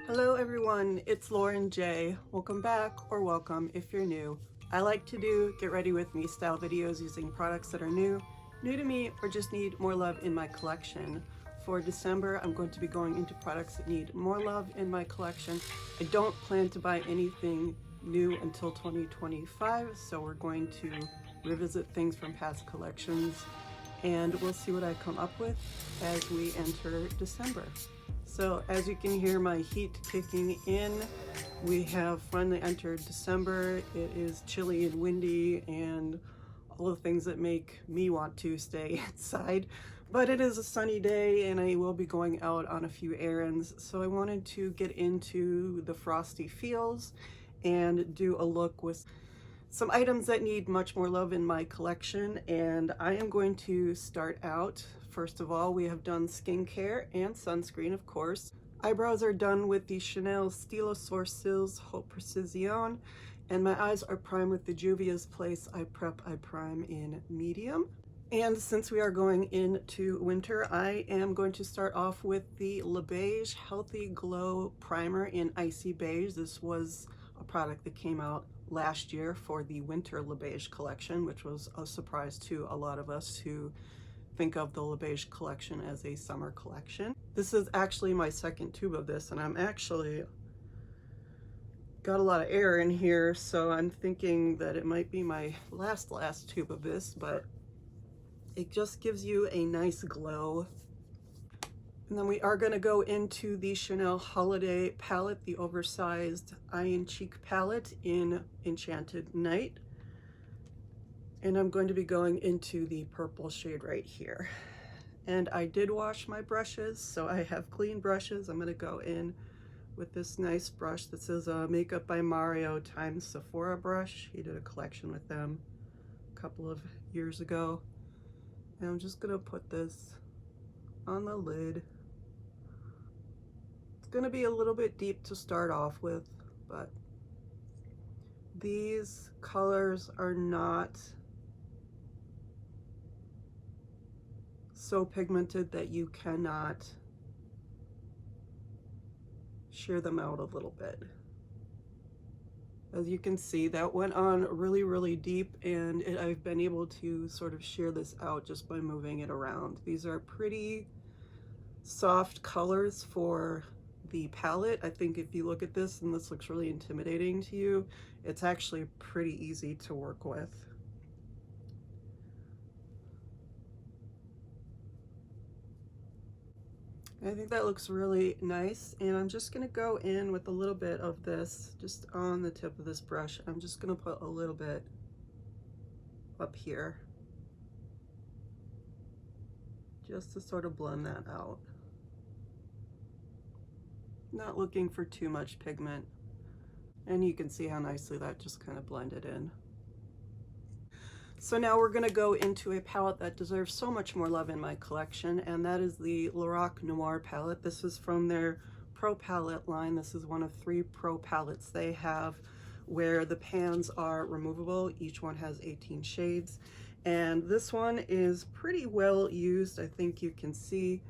Hello everyone, it's Lauren J. Welcome back, or welcome if you're new. I like to do get ready with me style videos using products that are new to me, or just need more love in my collection. For December, I'm going to be going into products that need more love in my collection. I don't plan to buy anything new until 2025, so we're going to revisit things from past collections, and we'll see what I come up with as we enter December. So as you can hear my heat kicking in, we have finally entered December. It is chilly and windy and all the things that make me want to stay inside. But it is a sunny day and I will be going out on a few errands. So I wanted to get into the frosty feels and do a look with some items that need much more love in my collection. And I am going to start out. First of all, we have done skincare and sunscreen, of course. Eyebrows are done with the Chanel Stylo Sourcils Haute Precision, and my eyes are primed with the Juvia's Place I Prime in medium. And since we are going into winter, I am going to start off with the Beiges Healthy Glow Primer in Icy Beige. This was a product that came out last year for the winter Beiges collection, which was a surprise to a lot of us who think of the Beiges collection as a summer collection. This is actually my second tube of this, and I'm actually got a lot of air in here, so I'm thinking that it might be my last tube of this, but it just gives you a nice glow. And then we are going to go into the Chanel Holiday palette, the oversized Eye and Cheek palette in Enchanted Night. And I'm going to be going into the purple shade right here. And I did wash my brushes, so I have clean brushes. I'm going to go in with this nice brush. This is a Makeup by Mario times Sephora brush. He did a collection with them a couple of years ago. And I'm just going to put this on the lid. It's going to be a little bit deep to start off with, but these colors are not so pigmented that you cannot sheer them out a little bit. As you can see, that went on really deep, and I've been able to sort of sheer this out just by moving it around. These are pretty soft colors for the palette. I think if you look at this and this looks really intimidating to you, it's actually pretty easy to work with. I think that looks really nice, and I'm just going to go in with a little bit of this just on the tip of this brush. I'm just going to put a little bit up here just to sort of blend that out. Not looking for too much pigment, and you can see how nicely that just kind of blended in. So now we're going to go into a palette that deserves so much more love in my collection, and that is the Lorac Noir palette. This is from their Pro Palette line. This is one of 3 Pro palettes they have where the pans are removable. Each one has 18 shades, and this one is pretty well used. I think you can see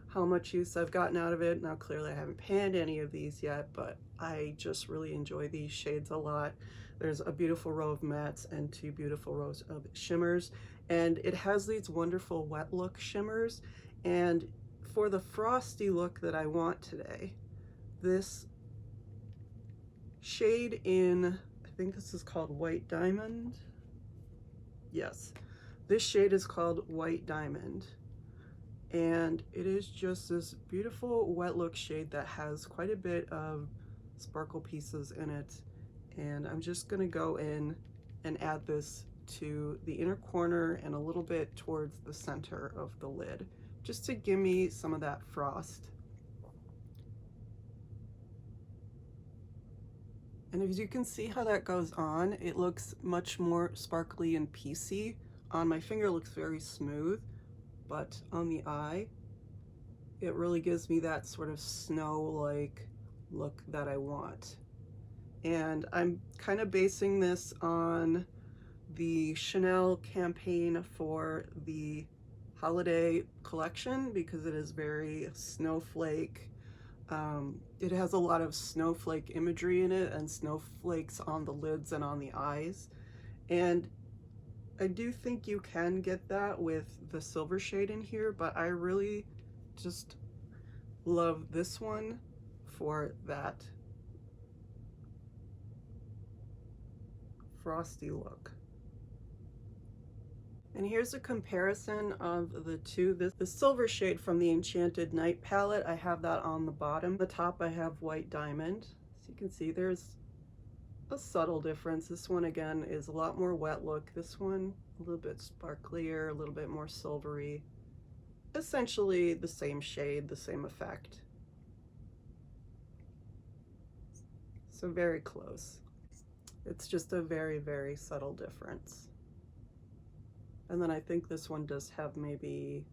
how much use I've gotten out of it. Now clearly I haven't panned any of these yet, but I just really enjoy these shades a lot. There's a beautiful row of mattes and 2 beautiful rows of shimmers, and it has these wonderful wet look shimmers. And for the frosty look that I want today, this shade in, I think this is called White Diamond. Yes, this shade is called White Diamond, and it is just this beautiful wet look shade that has quite a bit of sparkle pieces in it. And I'm just going to go in and add this to the inner corner and a little bit towards the center of the lid, just to give me some of that frost. And as you can see how that goes on, it looks much more sparkly and piecey. On my finger it looks very smooth, but on the eye, it really gives me that sort of snow-like look that I want. And I'm kind of basing this on the Chanel campaign for the holiday collection because it is very snowflake, It has a lot of snowflake imagery in it and snowflakes on the lids and on the eyes. And I do think you can get that with the silver shade in here, but I really just love this one for that frosty look. And here's a comparison of the two. The silver shade from the Enchanted Night palette, I have that on the bottom. The top I have White Diamond. So you can see there's a subtle difference. This one again is a lot more wet look. This one a little bit sparklier, a little bit more silvery. Essentially the same shade, the same effect. So very close. It's just a very, very subtle difference. And then I think this one does have maybe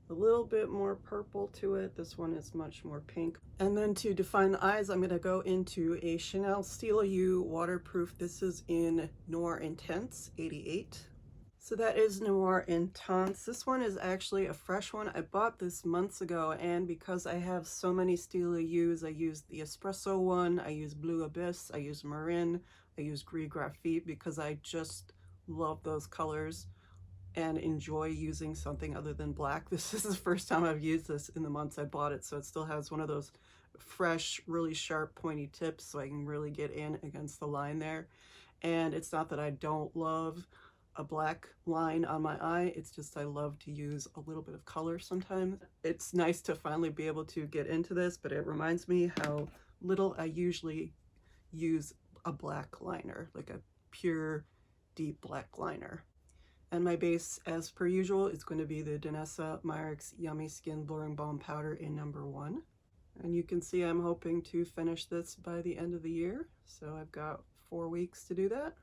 a little bit more purple to it. This one is much more pink. And then to define the eyes, I'm gonna go into a Chanel Stylo Yeux waterproof. This is in Noir Intense 88. So that is Noir Intense. This one is actually a fresh one. I bought this months ago, and because I have so many Stylo Yeux, I used the espresso one, I use Blue Abyss, I use Marin, I use Gris Graphite because I just love those colors and enjoy using something other than black. This is the first time I've used this in the months I bought it, so it still has one of those fresh, really sharp, pointy tips so I can really get in against the line there. And it's not that I don't love a black line on my eye, it's just I love to use a little bit of color sometimes. It's nice to finally be able to get into this, but it reminds me how little I usually use a black liner, like a pure, deep black liner. And my base, as per usual, is going to be the Danessa Myricks Yummy Skin Blurring Balm Powder in number 1. And you can see I'm hoping to finish this by the end of the year, so I've got 4 weeks to do that.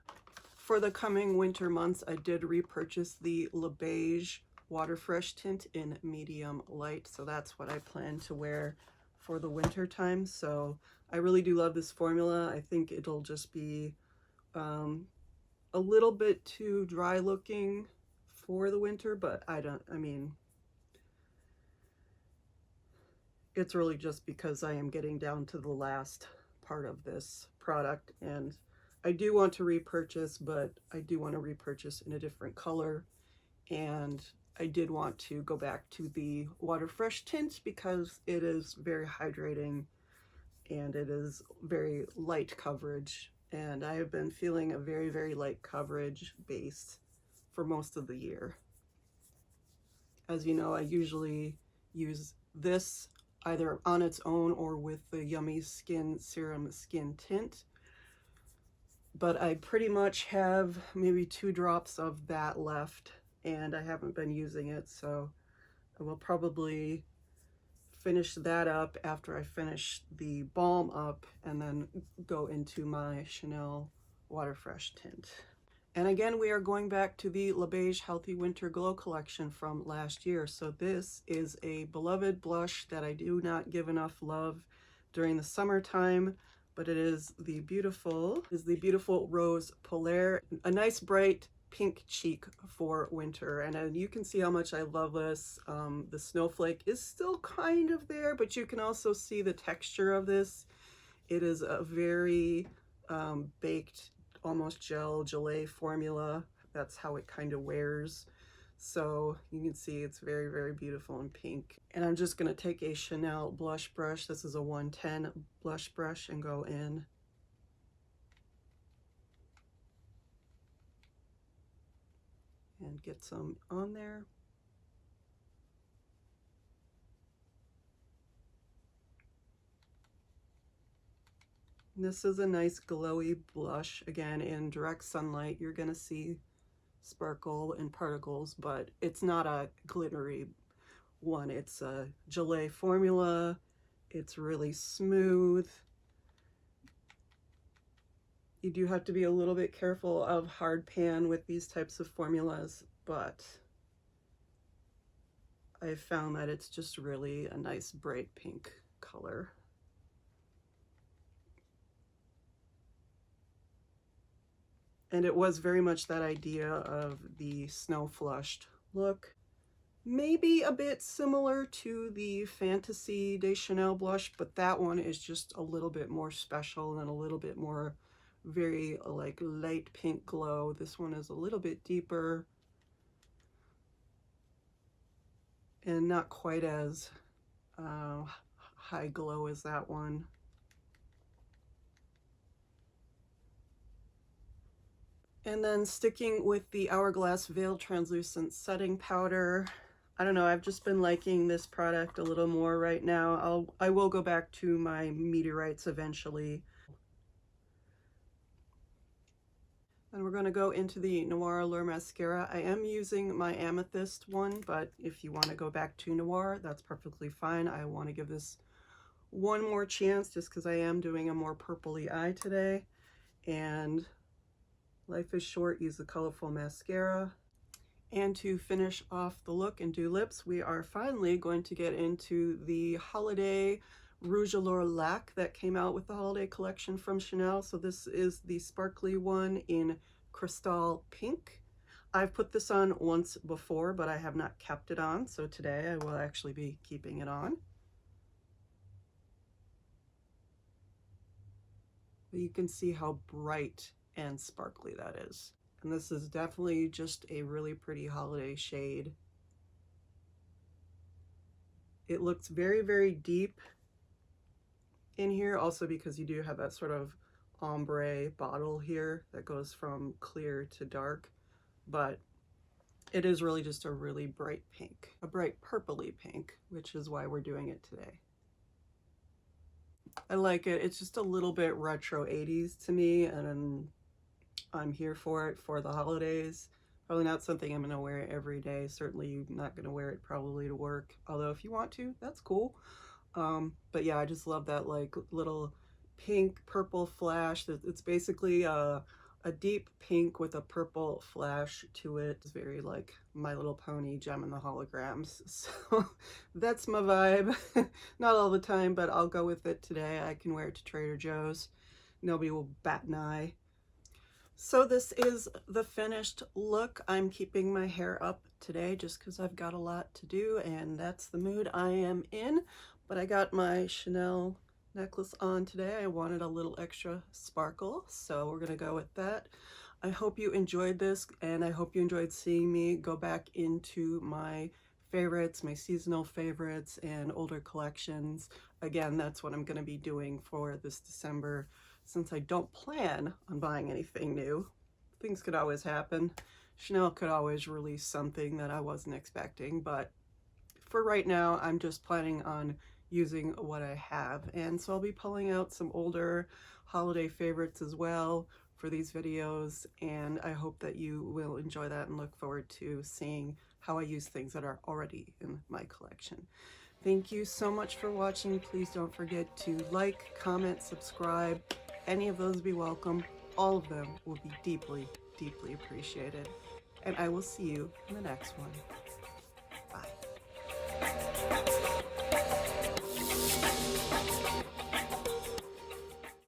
For the coming winter months, I did repurchase the Beiges Water Fresh tint in medium light, so that's what I plan to wear for the winter time. So I really do love this formula. I think it'll just be a little bit too dry looking for the winter, but I mean, it's really just because I am getting down to the last part of this product, and I do want to repurchase, but I do want to repurchase in a different color. And I did want to go back to the Water Fresh tint because it is very hydrating and it is very light coverage. And I have been feeling a very, very light coverage base for most of the year. As you know, I usually use this either on its own or with the Yummy Skin Serum Skin Tint. But I pretty much have maybe 2 drops of that left, and I haven't been using it, so I will probably finish that up after I finish the balm up and then go into my Chanel Water Fresh tint. And again, we are going back to the Beiges Healthy Winter Glow collection from last year. So this is a beloved blush that I do not give enough love during the summertime, but it is the beautiful Rose Polaire, a nice bright pink cheek for winter. And you can see how much I love this. The snowflake is still kind of there, but you can also see the texture of this. It is a very baked, almost gelée formula. That's how it kind of wears. So you can see it's very, very beautiful and pink. And I'm just going to take a Chanel blush brush. This is a 110 blush brush and go in. And get some on there. And this is a nice glowy blush. Again, in direct sunlight, you're going to see sparkle and particles, but it's not a glittery one. It's a gelée formula. It's really smooth. You do have to be a little bit careful of hard pan with these types of formulas, but I've found that it's just really a nice bright pink color. And it was very much that idea of the snow flushed look. maybe a bit similar to the Fantasy de Chanel blush, but that one is just a little bit more special and a little bit more very like light pink glow. This one is a little bit deeper and not quite as high glow as that one. And then sticking with the Hourglass Veil Translucent Setting Powder. I don't know, I've just been liking this product a little more right now. I will go back to my meteorites eventually. And we're going to go into the Noir Allure Mascara. I am using my Amytheste one, but if you want to go back to Noir, that's perfectly fine. I want to give this one more chance just because I am doing a more purpley eye today. And life is short, use the colorful mascara. And to finish off the look and do lips, we are finally going to get into the holiday Rouge Allure Laque that came out with the holiday collection from Chanel. So this is the sparkly one in Cristal Pink. I've put this on once before, but I have not kept it on. So today I will actually be keeping it on. But you can see how bright and sparkly that is. And this is definitely just a really pretty holiday shade. It looks very, very deep in here, also because you do have that sort of ombre bottle here that goes from clear to dark, but it is really just a really bright pink, a bright purpley pink, which is why we're doing it today. I like it. It's just a little bit retro 80s to me, and I'm here for it for the holidays. Probably not something I'm going to wear every day. Certainly not going to wear it probably to work, although if you want to, that's cool. But yeah, I just love that like little pink purple flash. It's basically a deep pink with a purple flash to it. It's very like My Little Pony, Gem and the Holograms. So that's my vibe. Not all the time, but I'll go with it today. I can wear it to Trader Joe's. Nobody will bat an eye. So this is the finished look. I'm keeping my hair up today just because I've got a lot to do, and that's the mood I am in. But I got my Chanel necklace on today. I wanted a little extra sparkle, so we're gonna go with that. I hope you enjoyed this, and I hope you enjoyed seeing me go back into my favorites, my seasonal favorites, and older collections. Again, that's what I'm gonna be doing for this December. Since I don't plan on buying anything new, things could always happen. Chanel could always release something that I wasn't expecting, but for right now, I'm just planning on using what I have. And so I'll be pulling out some older holiday favorites as well for these videos, and I hope that you will enjoy that and look forward to seeing how I use things that are already in my collection. Thank you so much for watching. Please don't forget to like, comment, subscribe. Any of those be welcome. All of them will be deeply, deeply appreciated. And I will see you in the next one.